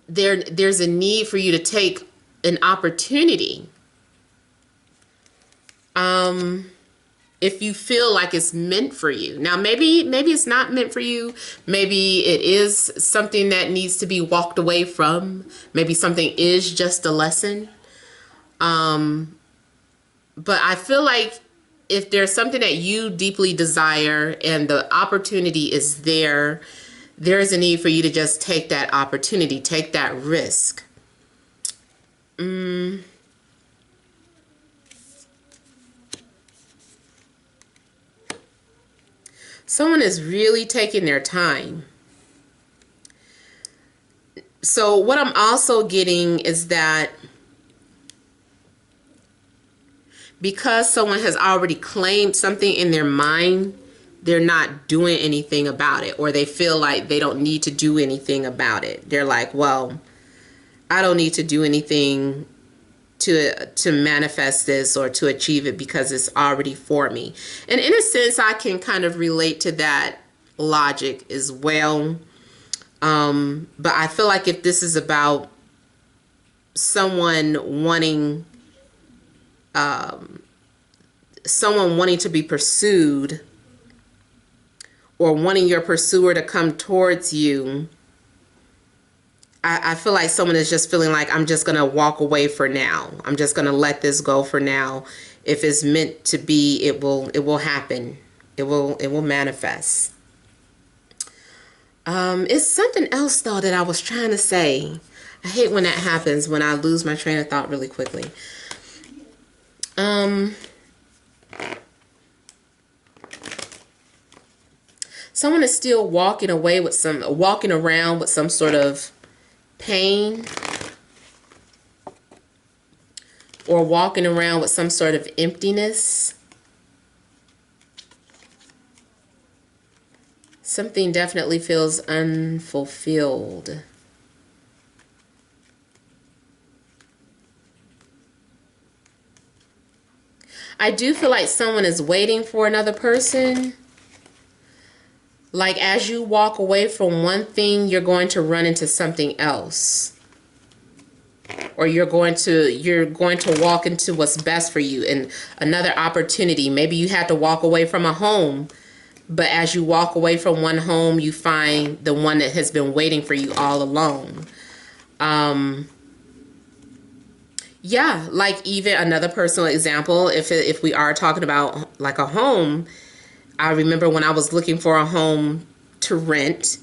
there's a need for you to take an opportunity. If you feel like it's meant for you. Now, maybe it's not meant for you. Maybe it is something that needs to be walked away from. Maybe something is just a lesson. But I feel like if there's something that you deeply desire and the opportunity is there, there's a need for you to just take that opportunity, take that risk. Someone is really taking their time. So what I'm also getting is that because someone has already claimed something in their mind, they're not doing anything about it, or they feel like they don't need to do anything about it. They're like, well, I don't need to do anything to manifest this or to achieve it because it's already for me. And in a sense, I can kind of relate to that logic as well. But I feel like if this is about someone wanting to be pursued, or wanting your pursuer to come towards you, I feel like someone is just feeling like, I'm just going to walk away for now. I'm just going to let this go for now. If it's meant to be, it will happen. It will manifest. It's something else though that I was trying to say. I hate when that happens, when I lose my train of thought really quickly. Someone is still walking around with some sort of pain, or walking around with some sort of emptiness. Something definitely feels unfulfilled. I do feel like someone is waiting for another person. Like as you walk away from one thing, you're going to run into something else. Or you're going to walk into what's best for you and another opportunity. Maybe you had to walk away from a home, but as you walk away from one home, you find the one that has been waiting for you all along. Yeah, like even another personal example, if we are talking about like a home, I remember when I was looking for a home to rent,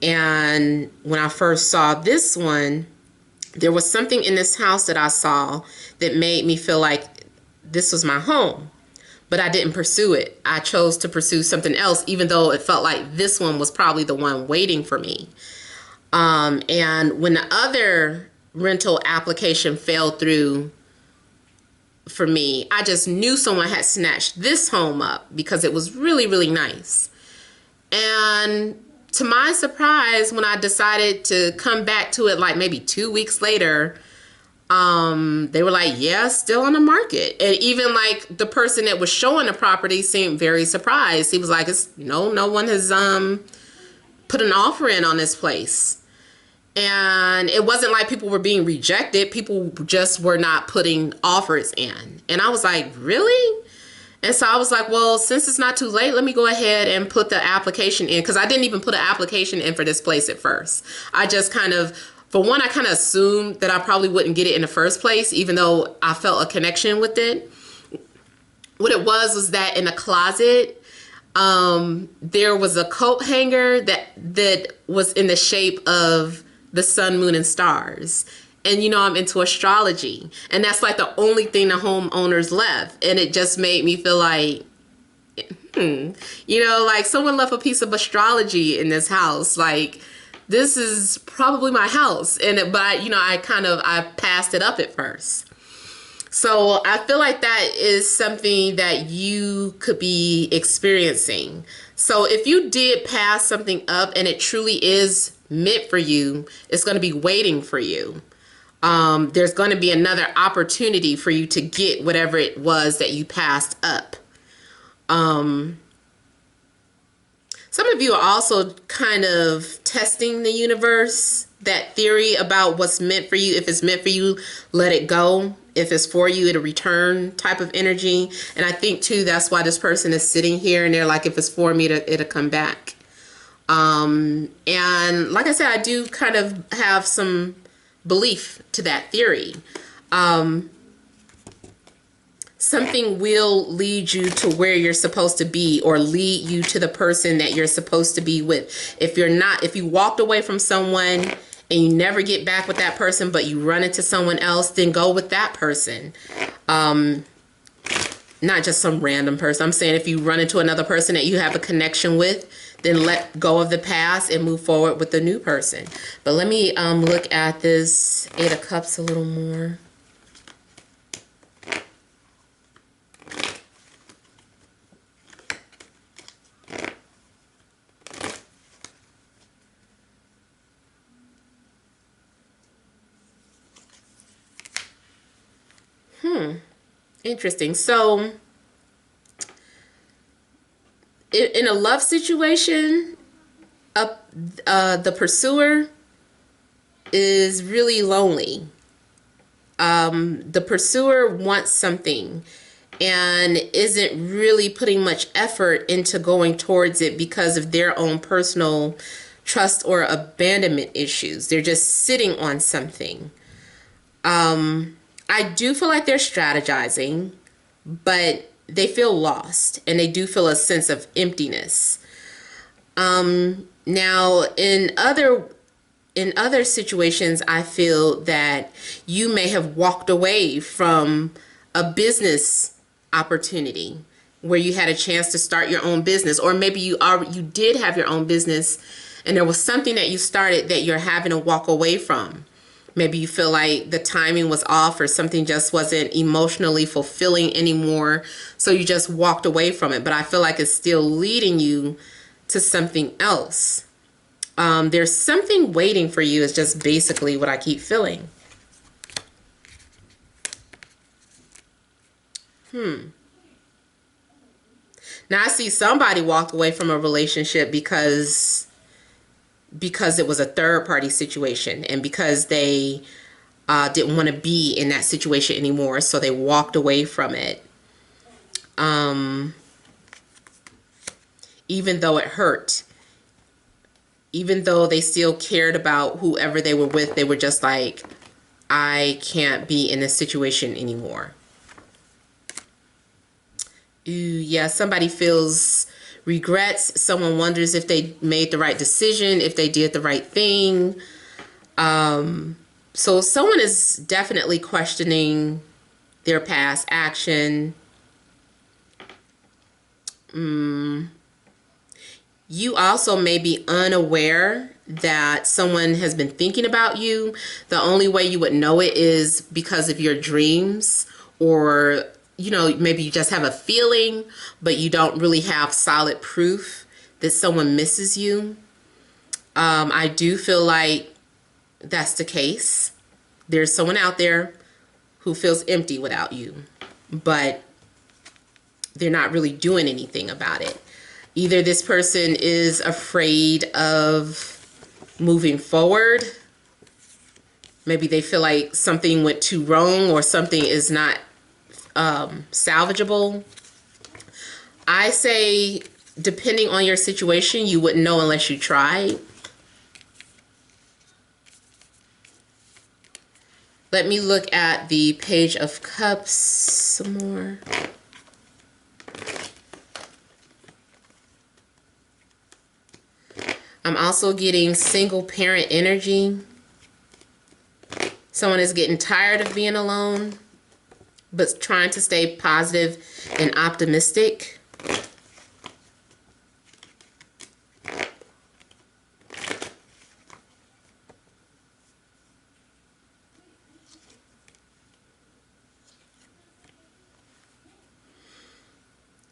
and when I first saw this one, there was something in this house that I saw that made me feel like this was my home, but I didn't pursue it. I chose to pursue something else, even though it felt like this one was probably the one waiting for me. And when the other rental application fell through for me, I just knew someone had snatched this home up because it was really, really nice. And to my surprise, when I decided to come back to it, like maybe 2 weeks later, they were like, yeah, still on the market. And even like the person that was showing the property seemed very surprised. He was like, no one has put an offer in on this place. And it wasn't like people were being rejected. People just were not putting offers in. And I was like, really? And so I was like, well, since it's not too late, let me go ahead and put the application in. Because I didn't even put an application in for this place at first. I just kind of, for one, I kind of assumed that I probably wouldn't get it in the first place, even though I felt a connection with it. What it was that in a closet, there was a coat hanger that was in the shape of the sun, moon, and stars. And you know, I'm into astrology, and that's like the only thing the homeowners left. And it just made me feel like, you know, like someone left a piece of astrology in this house. Like, this is probably my house. And but you know, I passed it up at first. So I feel like that is something that you could be experiencing. So if you did pass something up and it truly is meant for you, it's going to be waiting for you. There's going to be another opportunity for you to get whatever it was that you passed up. Some of you are also kind of testing the universe, that theory about what's meant for you. If it's meant for you, let it go. If it's for you, it'll return type of energy. And I think too, that's why this person is sitting here and they're like, if it's for me, it'll come back. And like I said, I do kind of have some belief to that theory. Something will lead you to where you're supposed to be, or lead you to the person that you're supposed to be with. If you walked away from someone and you never get back with that person, but you run into someone else, then go with that person. Not just some random person. I'm saying if you run into another person that you have a connection with, then let go of the past and move forward with the new person. But let me look at this Eight of Cups a little more. Interesting. So in a love situation, the pursuer is really lonely. The pursuer wants something and isn't really putting much effort into going towards it because of their own personal trust or abandonment issues. They're just sitting on something. I do feel like they're strategizing, but they feel lost and they do feel a sense of emptiness. Now in other situations, I feel that you may have walked away from a business opportunity where you had a chance to start your own business, or maybe you did have your own business and there was something that you started that you're having to walk away from. Maybe you feel like the timing was off or something just wasn't emotionally fulfilling anymore, so you just walked away from it. But I feel like it's still leading you to something else. There's something waiting for you is just basically what I keep feeling. Now I see somebody walked away from a relationship because it was a third party situation, and because they didn't want to be in that situation anymore, so they walked away from it. Even though it hurt, even though they still cared about whoever they were with, they were just like, I can't be in this situation anymore. Ooh, yeah, somebody feels regrets. Someone wonders if they made the right decision, if they did the right thing. So someone is definitely questioning their past action. You also may be unaware that someone has been thinking about you. The only way you would know it is because of your dreams, or you know, maybe you just have a feeling, but you don't really have solid proof that someone misses you. I do feel like that's the case. There's someone out there who feels empty without you, but they're not really doing anything about it. Either this person is afraid of moving forward. Maybe they feel like something went too wrong or something is not salvageable. I say, depending on your situation, you wouldn't know unless you tried. Let me look at the Page of Cups some more. I'm also getting single parent energy. Someone is getting tired of being alone, but trying to stay positive and optimistic.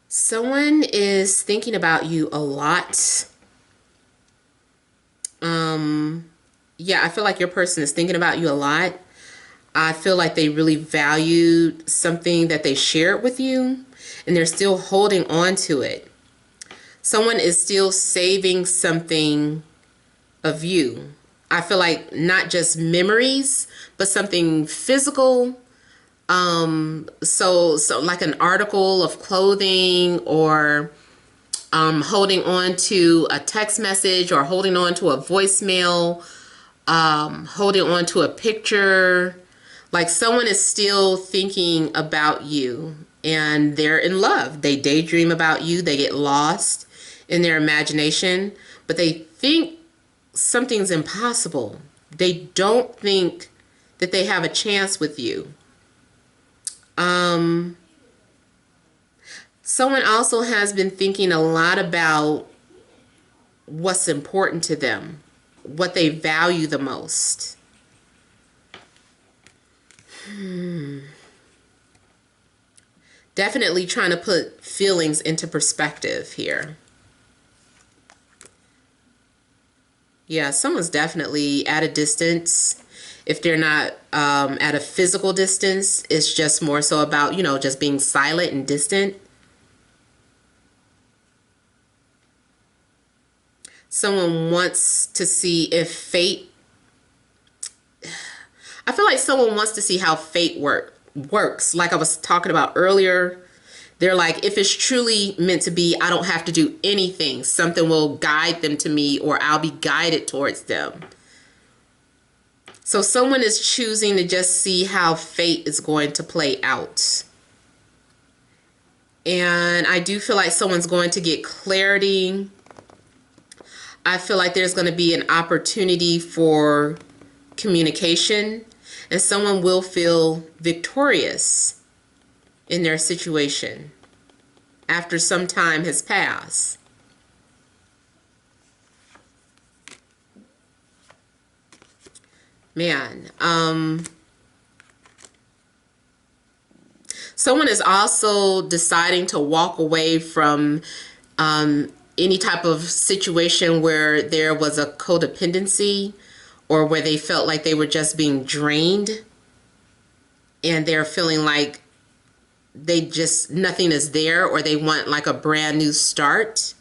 Someone is thinking about you a lot. Yeah, I feel like your person is thinking about you a lot. I feel like they really valued something that they shared with you, and they're still holding on to it. Someone is still saving something of you. I feel like not just memories, but something physical. So like an article of clothing, or holding on to a text message, or holding on to a voicemail, holding on to a picture. Like someone is still thinking about you, and they're in love. They daydream about you. They get lost in their imagination, but they think something's impossible. They don't think that they have a chance with you. Someone also has been thinking a lot about what's important to them, what they value the most. Definitely trying to put feelings into perspective here. Yeah, someone's definitely at a distance. If they're not at a physical distance, it's just more so about, just being silent and distant. Someone wants to see if fate... I feel like someone wants to see how fate works. Like I was talking about earlier, they're like, if it's truly meant to be, I don't have to do anything. Something will guide them to me, or I'll be guided towards them. So someone is choosing to just see how fate is going to play out. And I do feel like someone's going to get clarity. I feel like there's going to be an opportunity for communication, and someone will feel victorious in their situation after some time has passed. Man, someone is also deciding to walk away from any type of situation where there was a codependency, or where they felt like they were just being drained, and they're feeling like nothing is there, or they want like a brand new start.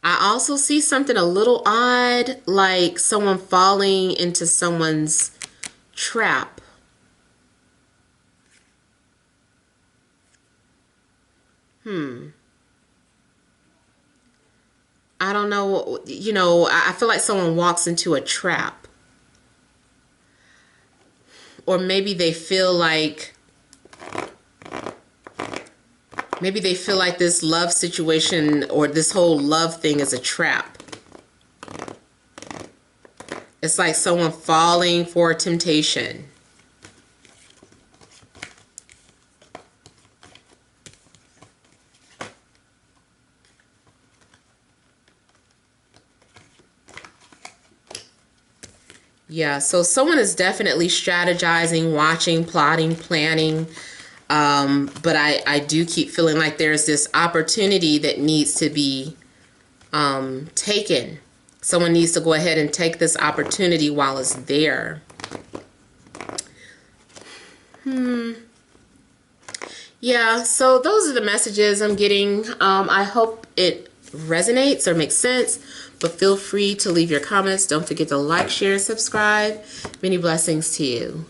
I also see something a little odd, like someone falling into someone's trap. I don't know, I feel like someone walks into a trap. Or maybe they feel like this love situation, or this whole love thing, is a trap. It's like someone falling for temptation. Yeah, so someone is definitely strategizing, watching, plotting, planning. But I do keep feeling like there's this opportunity that needs to be taken. Someone needs to go ahead and take this opportunity while it's there. Yeah, so those are the messages I'm getting. I hope it resonates or makes sense, but feel free to leave your comments. Don't forget to like, share, and subscribe. Many blessings to you.